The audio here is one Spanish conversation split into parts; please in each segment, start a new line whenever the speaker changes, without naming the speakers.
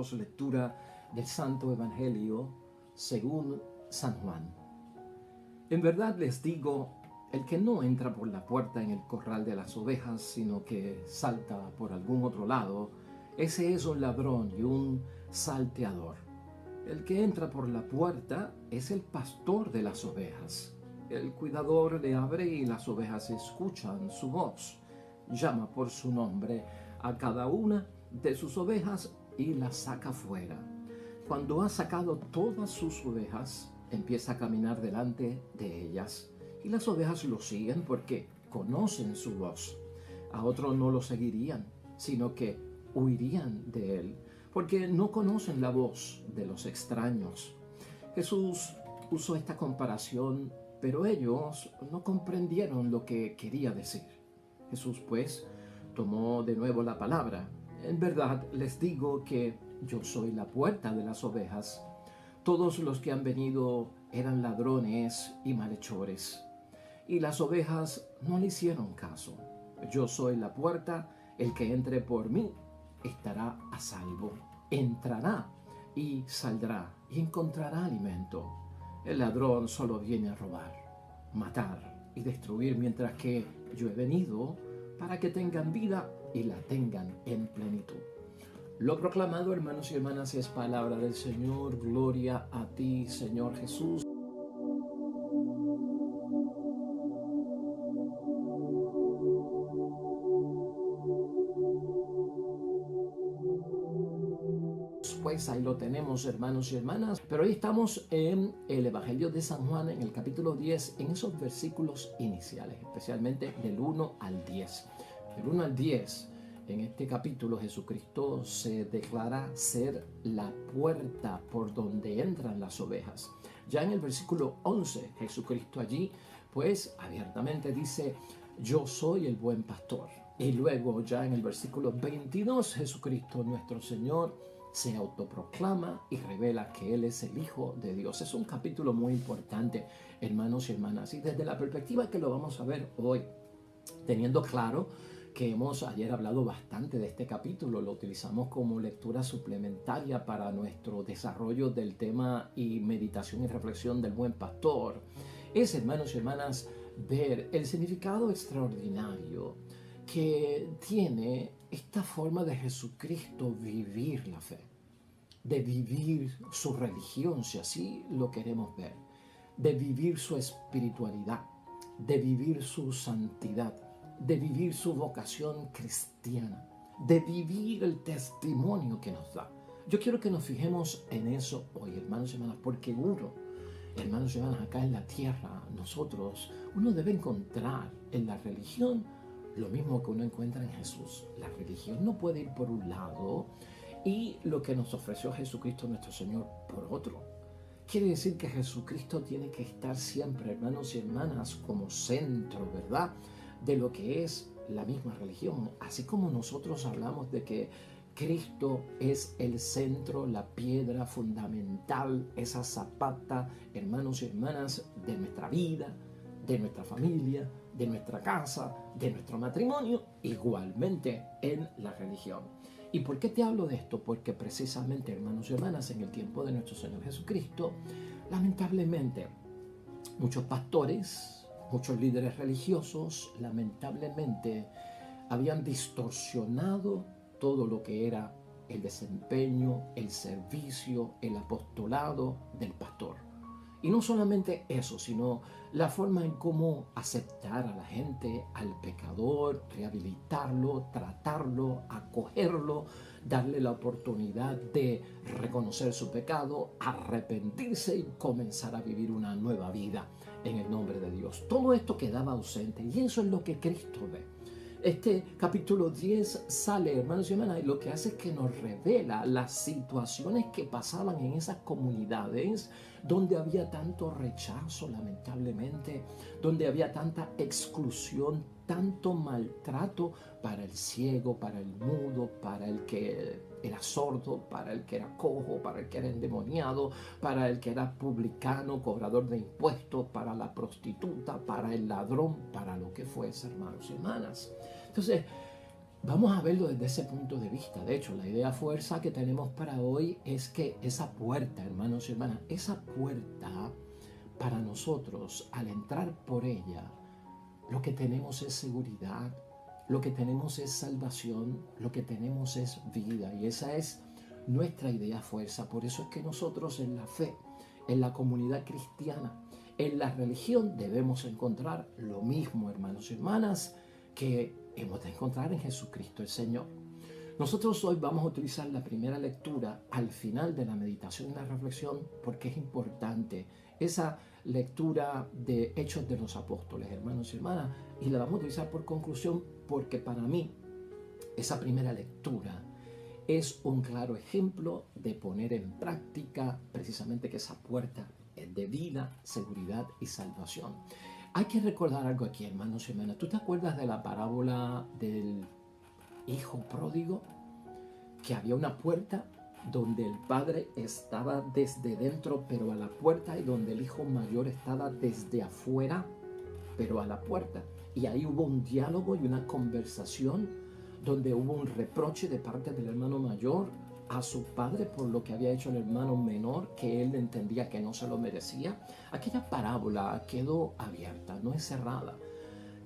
hermanos, lectura del Santo Evangelio según San Juan. En verdad les digo, el que no entra por la puerta en el corral de las ovejas, sino que salta por algún otro lado, ese es un ladrón y un salteador. El que entra por la puerta es el pastor de las ovejas. El cuidador le abre y las ovejas escuchan su voz. Llama por su nombre a cada una de sus ovejas y las saca fuera. Cuando ha sacado todas sus ovejas, empieza a caminar delante de ellas, y las ovejas lo siguen porque conocen su voz. A otro no lo seguirían, sino que huirían de él, porque no conocen la voz de los extraños. Jesús usó esta comparación, pero ellos no comprendieron lo que quería decir. Jesús, pues, tomó de nuevo la palabra. En verdad les digo que yo soy la puerta de las ovejas. Todos los que han venido eran ladrones y malhechores, y las ovejas no le hicieron caso. Yo soy la puerta, el que entre por mí estará a salvo. Entrará y saldrá y encontrará alimento. El ladrón solo viene a robar, matar y destruir, mientras que yo he venido para que tengan vida y la tengan en plenitud. Lo proclamado, hermanos y hermanas, es palabra del Señor. Gloria a ti, Señor Jesús. Pues ahí lo tenemos, hermanos y hermanas. Pero hoy estamos en el Evangelio de San Juan, en el capítulo 10, en esos versículos iniciales, especialmente del 1 al 10. Del 1 al 10, en este capítulo, Jesucristo se declara ser la puerta por donde entran las ovejas. Ya en el versículo 11, Jesucristo allí, pues abiertamente dice: yo soy el buen pastor. Y luego ya en el versículo 22, Jesucristo nuestro Señor se autoproclama y revela que Él es el Hijo de Dios. Es un capítulo muy importante, hermanos y hermanas, y desde la perspectiva que lo vamos a ver hoy, teniendo claro que hemos ayer hablado bastante de este capítulo, lo utilizamos como lectura suplementaria para nuestro desarrollo del tema y meditación y reflexión del buen pastor, es, hermanos y hermanas, ver el significado extraordinario que tiene esta forma de Jesucristo vivir la fe, de vivir su religión, si así lo queremos ver, de vivir su espiritualidad, de vivir su santidad, de vivir su vocación cristiana, de vivir el testimonio que nos da. Yo quiero que nos fijemos en eso hoy, hermanos y hermanas, porque hermanos y hermanas, acá en la tierra, uno debe encontrar en la religión lo mismo que uno encuentra en Jesús. La religión no puede ir por un lado y lo que nos ofreció Jesucristo nuestro Señor por otro. Quiere decir que Jesucristo tiene que estar siempre, hermanos y hermanas, como centro, ¿verdad?, de lo que es la misma religión. Así como nosotros hablamos de que Cristo es el centro, la piedra fundamental, esa zapata, hermanos y hermanas, de nuestra vida, de nuestra familia, de nuestra casa, de nuestro matrimonio, igualmente en la religión. ¿Y por qué te hablo de esto? Porque precisamente, hermanos y hermanas, en el tiempo de nuestro Señor Jesucristo, lamentablemente, muchos pastores, muchos líderes religiosos, lamentablemente, habían distorsionado todo lo que era el desempeño, el servicio, el apostolado del pastor. Y no solamente eso, sino la forma en cómo aceptar a la gente, al pecador, rehabilitarlo, tratarlo, acogerlo, darle la oportunidad de reconocer su pecado, arrepentirse y comenzar a vivir una nueva vida en el nombre de Dios. Todo esto quedaba ausente y eso es lo que Cristo ve. Este capítulo 10 sale, hermanos y hermanas, y lo que hace es que nos revela las situaciones que pasaban en esas comunidades donde había tanto rechazo, lamentablemente, donde había tanta exclusión, tanto maltrato para el ciego, para el mudo, para el que era sordo, para el que era cojo, para el que era endemoniado, para el que era publicano, cobrador de impuestos, para la prostituta, para el ladrón, para lo que fuese, hermanos y hermanas. Entonces, Vamos a verlo desde ese punto de vista. De hecho, la idea fuerza que tenemos para hoy es que esa puerta, hermanos y hermanas, esa puerta para nosotros, al entrar por ella, lo que tenemos es seguridad, lo que tenemos es salvación, lo que tenemos es vida. Y esa es nuestra idea fuerza. Por eso es que nosotros en la fe, en la comunidad cristiana, en la religión debemos encontrar lo mismo, hermanos y hermanas, que hemos de encontrar en Jesucristo el Señor. Nosotros hoy vamos a utilizar la primera lectura al final de la meditación y la reflexión porque es importante esa lectura de Hechos de los Apóstoles, hermanos y hermanas, y la vamos a utilizar por conclusión porque para mí esa primera lectura es un claro ejemplo de poner en práctica precisamente que esa puerta es de vida, seguridad y salvación. Hay que recordar algo aquí, hermanos y hermanas. ¿Tú te acuerdas de la parábola del hijo pródigo? Que había una puerta donde el padre estaba desde dentro, pero a la puerta, y donde el hijo mayor estaba desde afuera, pero a la puerta. Y ahí hubo un diálogo y una conversación donde hubo un reproche de parte del hermano mayor a su padre por lo que había hecho el hermano menor, que él entendía que no se lo merecía. Aquella parábola quedó abierta, no es cerrada.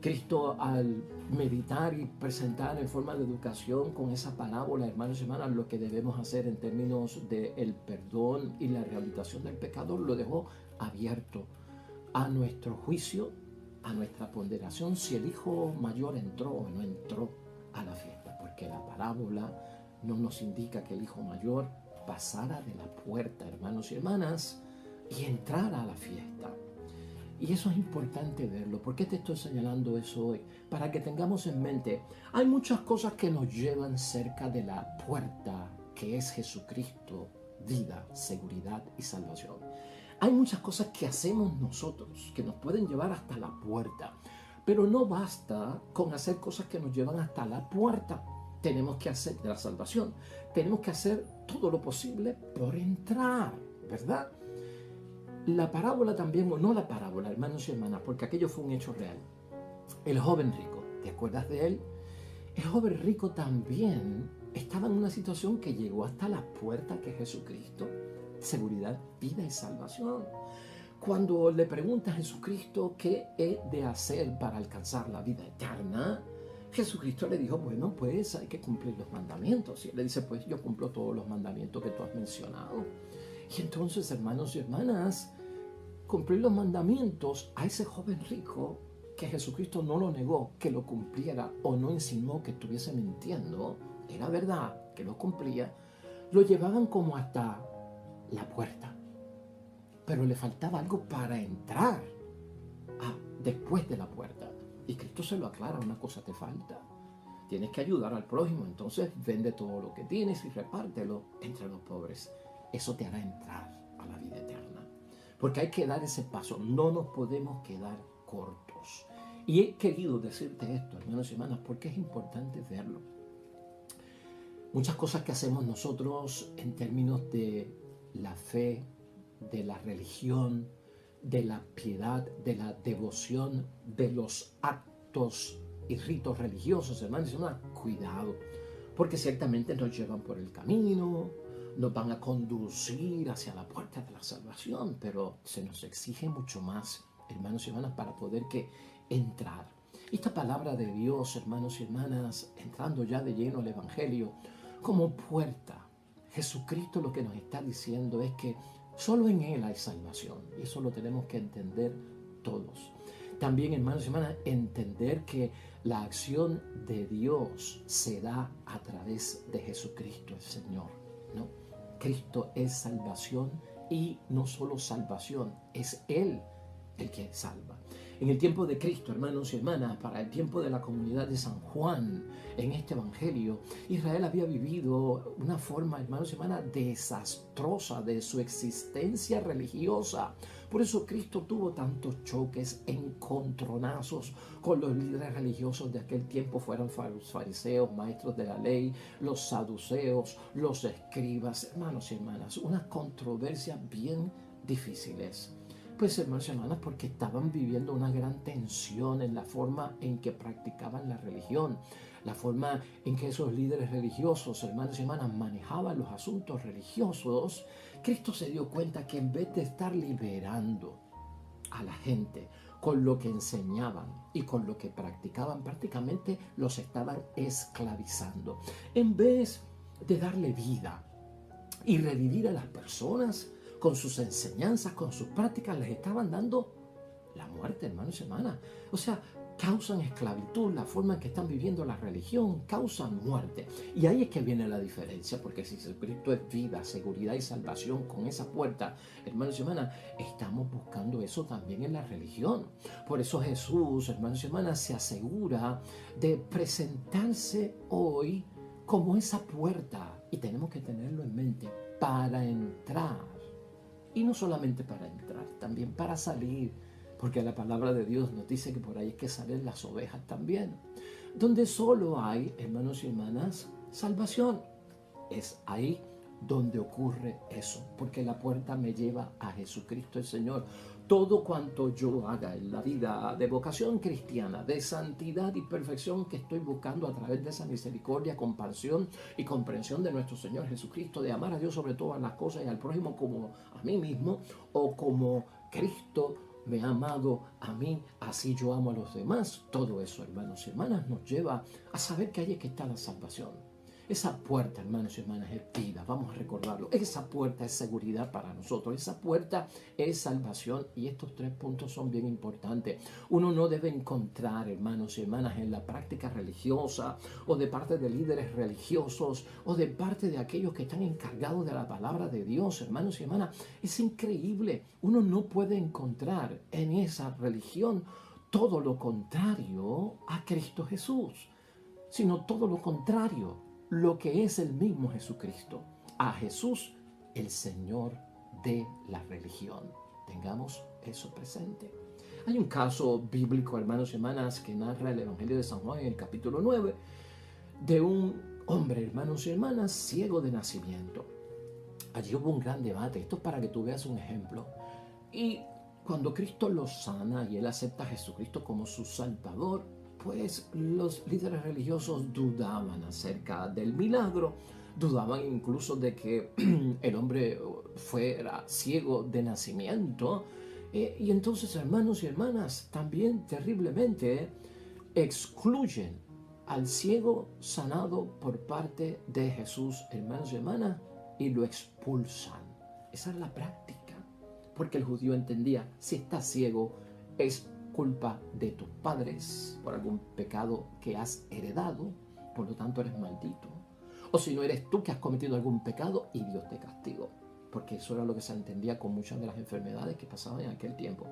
Cristo, al meditar y presentar en forma de educación con esa parábola, hermanos y hermanas, lo que debemos hacer en términos del perdón y la rehabilitación del pecado, lo dejó abierto a nuestro juicio, a nuestra ponderación, si el hijo mayor entró o no entró a la fiesta, porque la parábola no nos indica que el hijo mayor pasara de la puerta, hermanos y hermanas, y entrara a la fiesta. Y eso es importante verlo. ¿Por qué te estoy señalando eso hoy? Para que tengamos en mente, hay muchas cosas que nos llevan cerca de la puerta que es Jesucristo, vida, seguridad y salvación. Hay muchas cosas que hacemos nosotros que nos pueden llevar hasta la puerta, pero no basta con hacer cosas que nos llevan hasta la puerta. Tenemos que hacer de la salvación, tenemos que hacer todo lo posible por entrar, ¿verdad? La parábola también, no la parábola, hermanos y hermanas, porque aquello fue un hecho real. El joven rico, ¿te acuerdas de él? El joven rico también estaba en una situación que llegó hasta la puerta que es Jesucristo, seguridad, vida y salvación. Cuando le pregunta a Jesucristo qué he de hacer para alcanzar la vida eterna, Jesucristo le dijo, bueno, pues hay que cumplir los mandamientos. Y él le dice, pues yo cumplo todos los mandamientos que tú has mencionado. Y entonces, hermanos y hermanas, cumplir los mandamientos a ese joven rico, que Jesucristo no lo negó, que lo cumpliera o no insinuó que estuviese mintiendo, era verdad que lo cumplía, lo llevaban como hasta la puerta. Pero le faltaba algo para entrar después de la puerta. Y Cristo se lo aclara, una cosa te falta. Tienes que ayudar al prójimo, entonces vende todo lo que tienes y repártelo entre los pobres. Eso te hará entrar a la vida eterna. Porque hay que dar ese paso, no nos podemos quedar cortos. Y he querido decirte esto, hermanos y hermanas, porque es importante verlo. Muchas cosas que hacemos nosotros en términos de la fe, de la religión, de la piedad, de la devoción, de los actos y ritos religiosos, hermanos y hermanas, cuidado, porque ciertamente nos llevan por el camino, nos van a conducir hacia la puerta de la salvación, pero se nos exige mucho más, hermanos y hermanas, para poder entrar. Esta palabra de Dios, hermanos y hermanas, entrando ya de lleno al Evangelio, como puerta, Jesucristo lo que nos está diciendo es que solo en Él hay salvación, y eso lo tenemos que entender todos. También, hermanos y hermanas, entender que la acción de Dios se da a través de Jesucristo el Señor, ¿no? Cristo es salvación, y no solo salvación, es Él el que salva. En el tiempo de Cristo, hermanos y hermanas, para el tiempo de la comunidad de San Juan, en este Evangelio, Israel había vivido una forma, hermanos y hermanas, desastrosa de su existencia religiosa. Por eso Cristo tuvo tantos choques, encontronazos con los líderes religiosos de aquel tiempo, fueran los fariseos, maestros de la ley, los saduceos, los escribas, hermanos y hermanas, unas controversias bien difíciles. Pues hermanos y hermanas, porque estaban viviendo una gran tensión en la forma en que practicaban la religión, la forma en que esos líderes religiosos, hermanos y hermanas, manejaban los asuntos religiosos. Cristo se dio cuenta que en vez de estar liberando a la gente con lo que enseñaban y con lo que practicaban, prácticamente los estaban esclavizando. En vez de darle vida y revivir a las personas con sus enseñanzas, con sus prácticas, les estaban dando la muerte, hermanos y hermanas. O sea, causan esclavitud, la forma en que están viviendo la religión, causan muerte. Y ahí es que viene la diferencia, porque si Jesucristo es vida, seguridad y salvación con esa puerta, hermanos y hermanas, estamos buscando eso también en la religión. Por eso Jesús, hermanos y hermanas, se asegura de presentarse hoy como esa puerta. Y tenemos que tenerlo en mente para entrar. Y no solamente para entrar, también para salir. Porque la palabra de Dios nos dice que por ahí es que salen las ovejas también. Donde solo hay, hermanos y hermanas, salvación. Es ahí donde ocurre eso. Porque la puerta me lleva a Jesucristo el Señor. Todo cuanto yo haga en la vida de vocación cristiana, de santidad y perfección que estoy buscando a través de esa misericordia, compasión y comprensión de nuestro Señor Jesucristo, de amar a Dios sobre todas las cosas y al prójimo como a mí mismo, o como Cristo me ha amado a mí, así yo amo a los demás. Todo eso, hermanos y hermanas, nos lleva a saber que ahí es que está la salvación. Esa puerta, hermanos y hermanas, es vida, vamos a recordarlo. Esa puerta es seguridad para nosotros, esa puerta es salvación, y estos tres puntos son bien importantes. Uno no debe encontrar, hermanos y hermanas, en la práctica religiosa o de parte de líderes religiosos o de parte de aquellos que están encargados de la palabra de Dios, hermanos y hermanas. Es increíble, uno no puede encontrar en esa religión todo lo contrario a Cristo Jesús, sino todo lo contrario, lo que es el mismo Jesucristo, a Jesús, el Señor de la religión. Tengamos eso presente. Hay un caso bíblico, hermanos y hermanas, que narra el Evangelio de San Juan en el capítulo 9, de un hombre, hermanos y hermanas, ciego de nacimiento. Allí hubo un gran debate. Esto es para que tú veas un ejemplo. Y cuando Cristo lo sana y él acepta a Jesucristo como su Salvador, pues los líderes religiosos dudaban acerca del milagro, dudaban incluso de que el hombre fuera ciego de nacimiento. Y entonces, hermanos y hermanas, también terriblemente excluyen al ciego sanado por parte de Jesús, hermanos y hermanas, y lo expulsan. Esa es la práctica, porque el judío entendía, si estás ciego, es culpa de tus padres por algún pecado que has heredado, por lo tanto eres maldito. O si no, eres tú que has cometido algún pecado y Dios te castigó, porque eso era lo que se entendía con muchas de las enfermedades que pasaban en aquel tiempo.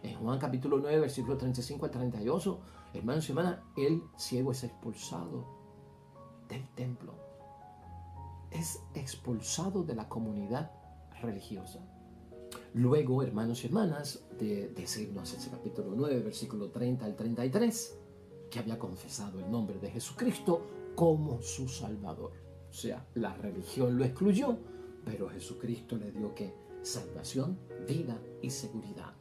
En Juan capítulo 9, versículos 35 al 38, hermanos y hermanas, el ciego es expulsado del templo, es expulsado de la comunidad religiosa. Luego, hermanos y hermanas, de decirnos ese capítulo 9, versículo 30 al 33, que había confesado el nombre de Jesucristo como su Salvador. O sea, la religión lo excluyó, pero Jesucristo le dio ¿qué? Salvación, vida y seguridad.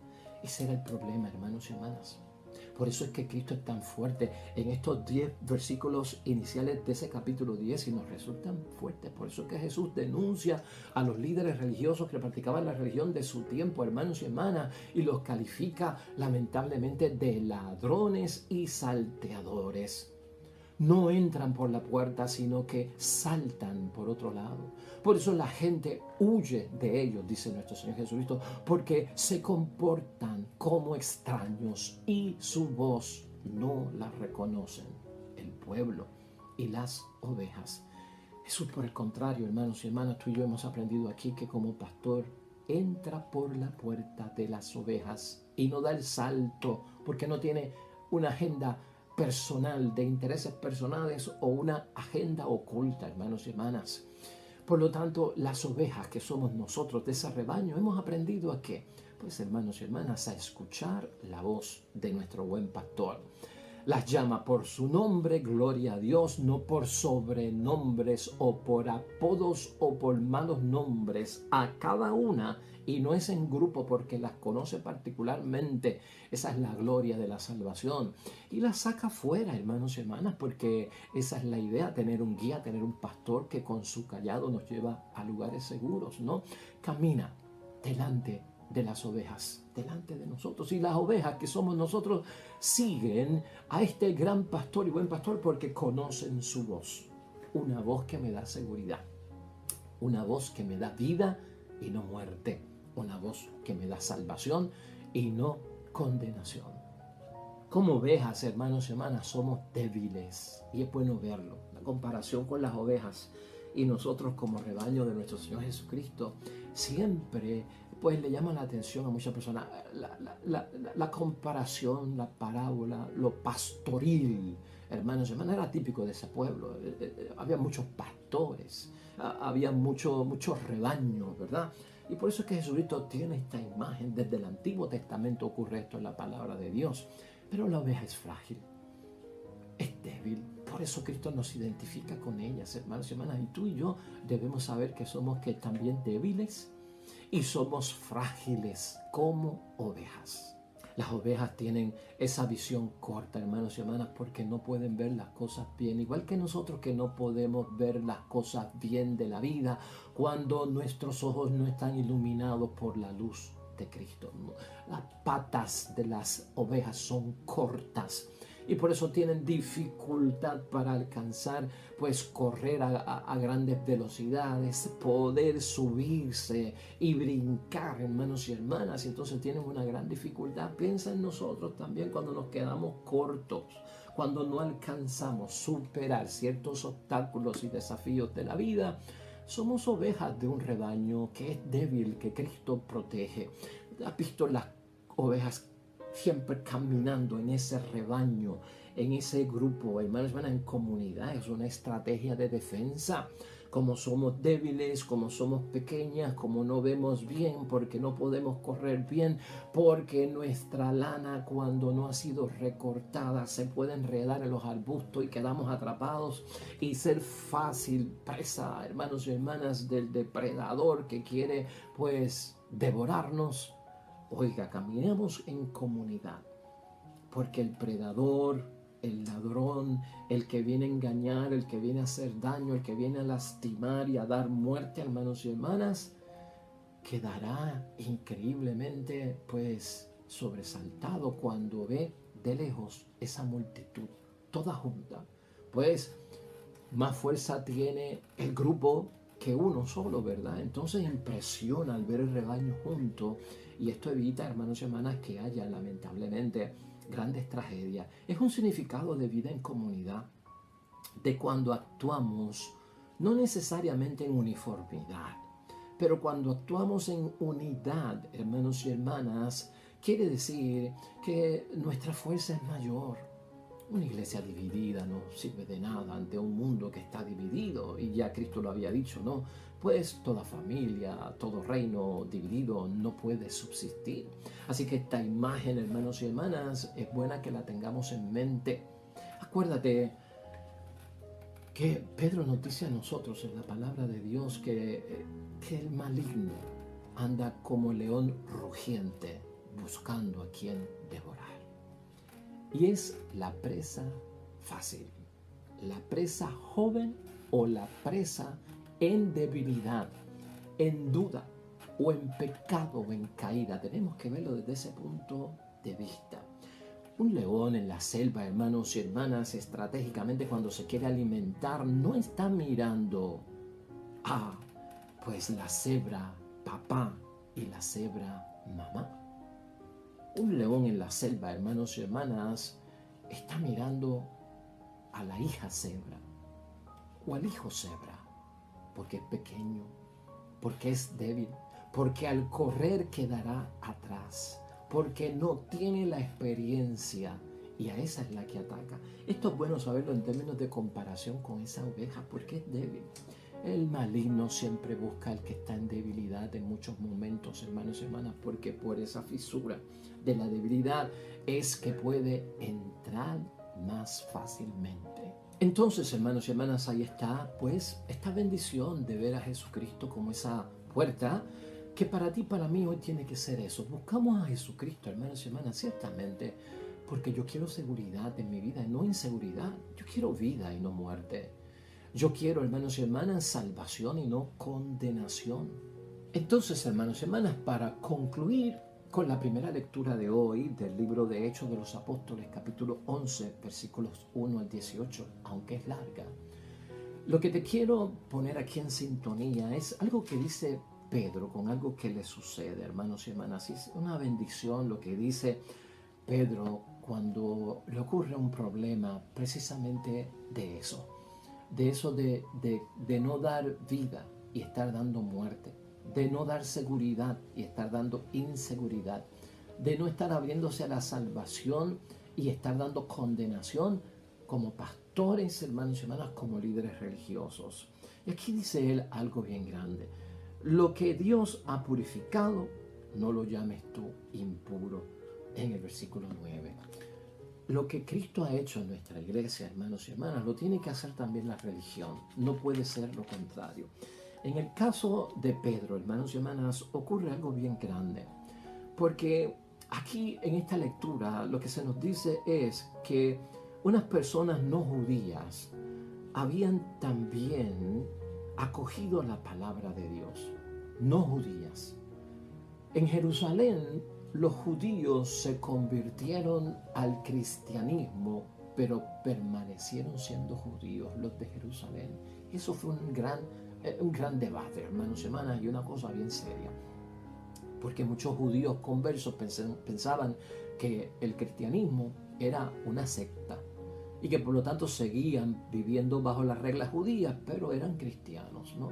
Ese era el problema, hermanos y hermanas. Por eso es que Cristo es tan fuerte en estos 10 versículos iniciales de ese capítulo 10 y nos resultan fuertes. Por eso es que Jesús denuncia a los líderes religiosos que practicaban la religión de su tiempo, hermanos y hermanas, y los califica lamentablemente de ladrones y salteadores. No entran por la puerta, sino que saltan por otro lado. Por eso la gente huye de ellos, dice nuestro Señor Jesucristo, porque se comportan como extraños y su voz no la reconocen el pueblo y las ovejas. Jesús, por el contrario, hermanos y hermanas, tú y yo hemos aprendido aquí que como pastor entra por la puerta de las ovejas y no da el salto, porque no tiene una agenda personal, de intereses personales o una agenda oculta, hermanos y hermanas. Por lo tanto, las ovejas que somos nosotros de ese rebaño hemos aprendido ¿a qué? Pues, hermanos y hermanas, a escuchar la voz de nuestro buen pastor, Las llama por su nombre, gloria a Dios, no por sobrenombres o por apodos o por malos nombres. A cada una, y no es en grupo porque las conoce particularmente. Esa es la gloria de la salvación. Y las saca fuera, hermanos y hermanas, porque esa es la idea, tener un guía, tener un pastor que con su callado nos lleva a lugares seguros, ¿no? Camina delante de las ovejas, delante de nosotros. Y las ovejas, que somos nosotros, siguen a este gran pastor y buen pastor porque conocen su voz. Una voz que me da seguridad, una voz que me da vida y no muerte, una voz que me da salvación y no condenación. Como ovejas, hermanos y hermanas, somos débiles y es bueno verlo. La comparación con las ovejas y nosotros como rebaño de nuestro Señor Jesucristo siempre pues le llama la atención a muchas personas la comparación, la parábola, lo pastoril. Hermanos y hermanas, era típico de ese pueblo. Había muchos pastores, había mucho rebaño, ¿verdad? Y por eso es que Jesucristo tiene esta imagen. Desde el Antiguo Testamento ocurre esto en la palabra de Dios. Pero la oveja es frágil, es débil. Por eso Cristo nos identifica con ellas, hermanos y hermanas. Y tú y yo debemos saber que somos también débiles y somos frágiles como ovejas. Las ovejas tienen esa visión corta, hermanos y hermanas, porque no pueden ver las cosas bien. Igual que nosotros que no podemos ver las cosas bien de la vida cuando nuestros ojos no están iluminados por la luz de Cristo. Las patas de las ovejas son cortas y por eso tienen dificultad para alcanzar, pues correr a grandes velocidades, poder subirse y brincar, hermanos y hermanas. Y entonces tienen una gran dificultad. Piensa en nosotros también cuando nos quedamos cortos, cuando no alcanzamos superar ciertos obstáculos y desafíos de la vida. Somos ovejas de un rebaño que es débil, que Cristo protege. ¿Has visto las ovejas siempre caminando en ese rebaño, en ese grupo, hermanos, en comunidad? Es una estrategia de defensa. Como somos débiles, como somos pequeñas, como no vemos bien, porque no podemos correr bien, porque nuestra lana, cuando no ha sido recortada, se puede enredar en los arbustos y quedamos atrapados y ser fácil presa, hermanos y hermanas, del depredador que quiere pues devorarnos. Oiga, caminemos en comunidad, porque el predador, el ladrón, el que viene a engañar, el que viene a hacer daño, el que viene a lastimar y a dar muerte, hermanos y hermanas, quedará increíblemente pues sobresaltado cuando ve de lejos esa multitud toda junta. Pues más fuerza tiene el grupo que uno solo, ¿verdad? Entonces impresiona al ver el rebaño junto, y esto evita, hermanos y hermanas, que haya lamentablemente grandes tragedias. Es un significado de vida en comunidad, de cuando actuamos no necesariamente en uniformidad, pero cuando actuamos en unidad, hermanos y hermanas, quiere decir que nuestra fuerza es mayor. Una iglesia dividida no sirve de nada ante un mundo que está dividido, y ya Cristo lo había dicho, ¿no? Pues toda familia, todo reino dividido no puede subsistir. Así que esta imagen, hermanos y hermanas, es buena que la tengamos en mente. Acuérdate que Pedro nos dice a nosotros en la palabra de Dios que el maligno anda como león rugiente buscando a quien devorar. Y es la presa fácil, la presa joven o la presa en debilidad, en duda o en pecado o en caída. Tenemos que verlo desde ese punto de vista. Un león en la selva, hermanos y hermanas, estratégicamente cuando se quiere alimentar, no está mirando a pues la cebra papá y la cebra mamá. Un león en la selva, hermanos y hermanas, está mirando a la hija cebra o al hijo cebra, porque es pequeño, porque es débil, porque al correr quedará atrás, porque no tiene la experiencia, y a esa es la que ataca. Esto es bueno saberlo en términos de comparación con esa oveja, porque es débil. El maligno siempre busca al que está en debilidad en muchos momentos, hermanos y hermanas, porque por esa fisura de la debilidad es que puede entrar más fácilmente. Entonces, hermanos y hermanas, ahí está, pues, esta bendición de ver a Jesucristo como esa puerta que para ti, para mí, hoy tiene que ser eso. Buscamos a Jesucristo, hermanos y hermanas, ciertamente, porque yo quiero seguridad en mi vida y no inseguridad. Yo quiero vida y no muerte. Yo quiero, hermanos y hermanas, salvación y no condenación. Entonces, hermanos y hermanas, para concluir con la primera lectura de hoy del libro de Hechos de los Apóstoles, capítulo 11, versículos 1 al 18, aunque es larga, lo que te quiero poner aquí en sintonía es algo que dice Pedro con algo que le sucede, hermanos y hermanas. Es una bendición lo que dice Pedro cuando le ocurre un problema precisamente de eso. De no dar vida y estar dando muerte, de no dar seguridad y estar dando inseguridad, de no estar abriéndose a la salvación y estar dando condenación como pastores, hermanos y hermanas, como líderes religiosos. Y aquí dice él algo bien grande. Lo que Dios ha purificado, no lo llames tú impuro, en el versículo 9. Lo que Cristo ha hecho en nuestra iglesia, hermanos y hermanas, lo tiene que hacer también la religión. No puede ser lo contrario. En el caso de Pedro, hermanos y hermanas, ocurre algo bien grande. Porque aquí en esta lectura lo que se nos dice es que unas personas no judías habían también acogido la palabra de Dios. No judías. En Jerusalén, los judíos se convirtieron al cristianismo, pero permanecieron siendo judíos, los de Jerusalén. Eso fue un gran debate, hermanos y hermanas, y una cosa bien seria. Porque muchos judíos conversos pensaban que el cristianismo era una secta y que por lo tanto seguían viviendo bajo las reglas judías, pero eran cristianos, ¿no?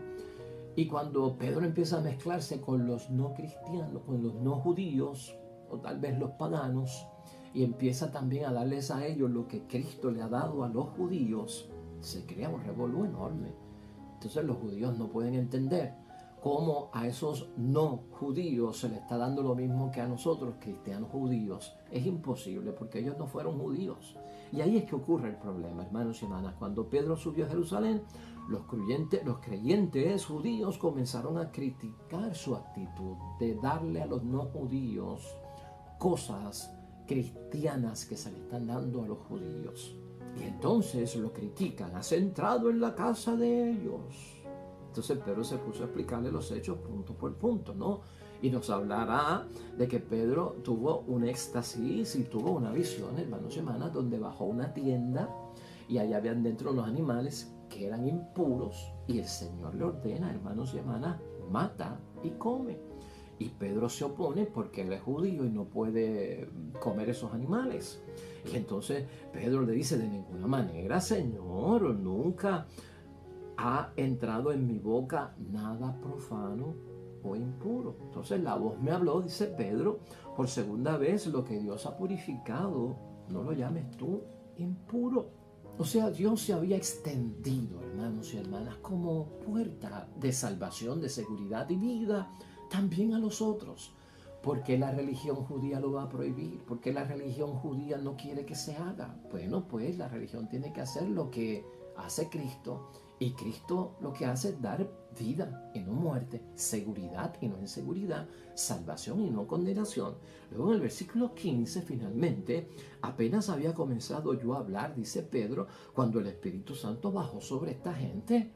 Y cuando Pedro empieza a mezclarse con los no cristianos, con los no judíos, o tal vez los paganos, y empieza también a darles a ellos lo que Cristo le ha dado a los judíos, se crea un revolú enorme. Entonces los judíos no pueden entender cómo a esos no judíos se les está dando lo mismo que a nosotros, cristianos judíos. Es imposible porque ellos no fueron judíos. Y ahí es que ocurre el problema, hermanos y hermanas. Cuando Pedro subió a Jerusalén, los creyentes judíos comenzaron a criticar su actitud de darle a los no judíos cosas cristianas que se le están dando a los judíos. Y entonces lo critican, has entrado en la casa de ellos. Entonces Pedro se puso a explicarle los hechos punto por punto, ¿no? Y nos hablará de que Pedro tuvo un éxtasis y tuvo una visión, hermanos y hermanas, donde bajó una tienda y allá habían dentro unos animales que eran impuros y el Señor le ordena, hermanos y hermanas, mata y come. Y Pedro se opone porque él es judío y no puede comer esos animales. Y entonces Pedro le dice, de ninguna manera, Señor, nunca ha entrado en mi boca nada profano o impuro. Entonces la voz me habló, dice Pedro, por segunda vez, lo que Dios ha purificado, no lo llames tú impuro. O sea, Dios se había extendido, hermanos y hermanas, como puerta de salvación, de seguridad y vida también a los otros. ¿Por qué la religión judía lo va a prohibir? ¿Por qué la religión judía no quiere que se haga? Bueno, pues la religión tiene que hacer lo que hace Cristo. Y Cristo lo que hace es dar vida y no muerte, seguridad y no inseguridad, salvación y no condenación. Luego en el versículo 15, finalmente, apenas había comenzado yo a hablar, dice Pedro, cuando el Espíritu Santo bajó sobre esta gente,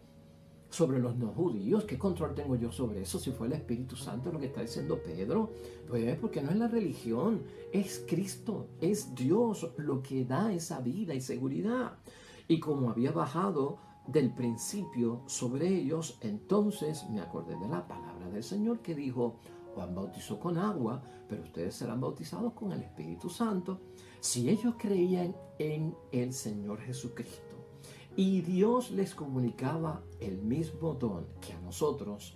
sobre los no judíos. ¿Qué control tengo yo sobre eso? Si fue el Espíritu Santo lo que está diciendo Pedro, pues porque no es la religión, es Cristo, es Dios lo que da esa vida y seguridad. Y como había bajado del principio sobre ellos, entonces me acordé de la palabra del Señor que dijo, Juan bautizó con agua, pero ustedes serán bautizados con el Espíritu Santo. Si ellos creían en el Señor Jesucristo y Dios les comunicaba el mismo don que a nosotros,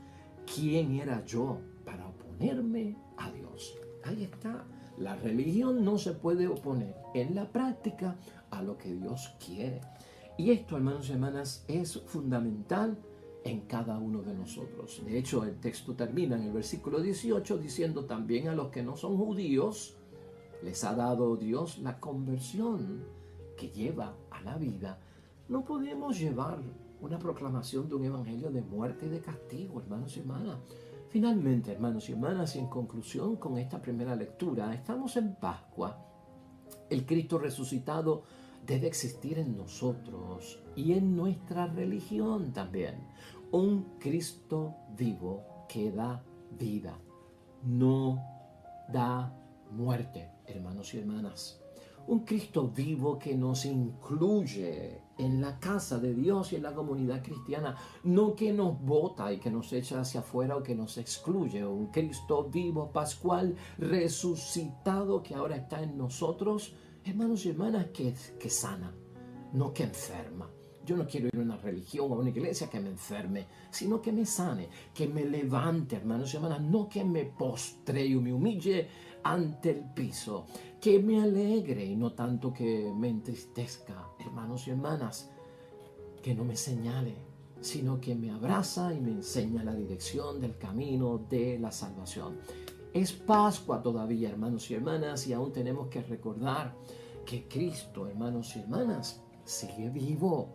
¿quién era yo para oponerme a Dios? Ahí está. La religión no se puede oponer en la práctica a lo que Dios quiere. Y esto, hermanos y hermanas, es fundamental en cada uno de nosotros. De hecho, el texto termina en el versículo 18 diciendo también a los que no son judíos les ha dado Dios la conversión que lleva a la vida, no podemos llevar una proclamación de un evangelio de muerte y de castigo, hermanos y hermanas. Finalmente, hermanos y hermanas, y en conclusión con esta primera lectura, estamos en Pascua. El Cristo resucitado debe existir en nosotros y en nuestra religión también. Un Cristo vivo que da vida, no da muerte, hermanos y hermanas. Un Cristo vivo que nos incluye en la casa de Dios y en la comunidad cristiana, no que nos bota y que nos echa hacia afuera o que nos excluye. Un Cristo vivo, pascual, resucitado que ahora está en nosotros, hermanos y hermanas, que sana, no que enferma. Yo no quiero ir a una religión o a una iglesia que me enferme, sino que me sane, que me levante, hermanos y hermanas, no que me postre y me humille ante el piso, que me alegre y no tanto que me entristezca, hermanos y hermanas, que no me señale, sino que me abraza y me enseña la dirección del camino de la salvación. Es Pascua todavía, hermanos y hermanas, y aún tenemos que recordar que Cristo, hermanos y hermanas, sigue vivo.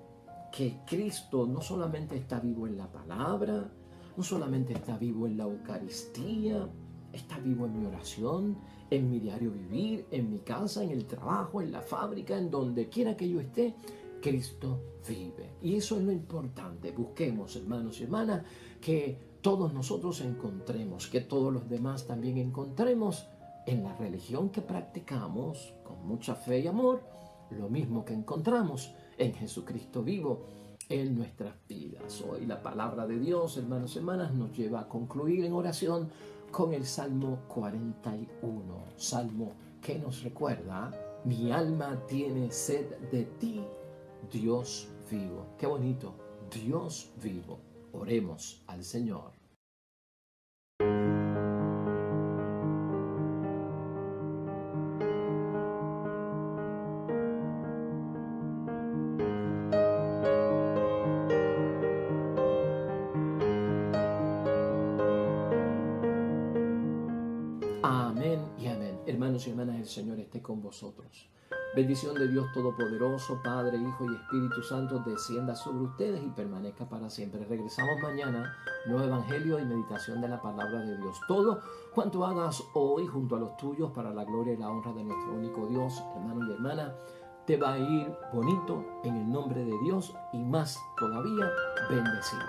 Que Cristo no solamente está vivo en la palabra, no solamente está vivo en la Eucaristía, está vivo en mi oración, en mi diario vivir, en mi casa, en el trabajo, en la fábrica, en donde quiera que yo esté, Cristo vive. Y eso es lo importante. Busquemos, hermanos y hermanas, que todos nosotros encontremos, que todos los demás también encontremos en la religión que practicamos con mucha fe y amor, lo mismo que encontramos en Jesucristo vivo en nuestras vidas. Hoy la palabra de Dios, hermanos y hermanas, nos lleva a concluir en oración con el Salmo 41, Salmo que nos recuerda: mi alma tiene sed de ti, Dios vivo. Qué bonito, Dios vivo. Oremos al Señor. Amén y amén. Hermanos y hermanas, el Señor esté con vosotros. Bendición de Dios Todopoderoso, Padre, Hijo y Espíritu Santo, descienda sobre ustedes y permanezca para siempre. Regresamos mañana, nuevo Evangelio y meditación de la palabra de Dios. Todo cuanto hagas hoy junto a los tuyos para la gloria y la honra de nuestro único Dios, hermano y hermana, te va a ir bonito en el nombre de Dios y más todavía bendecido.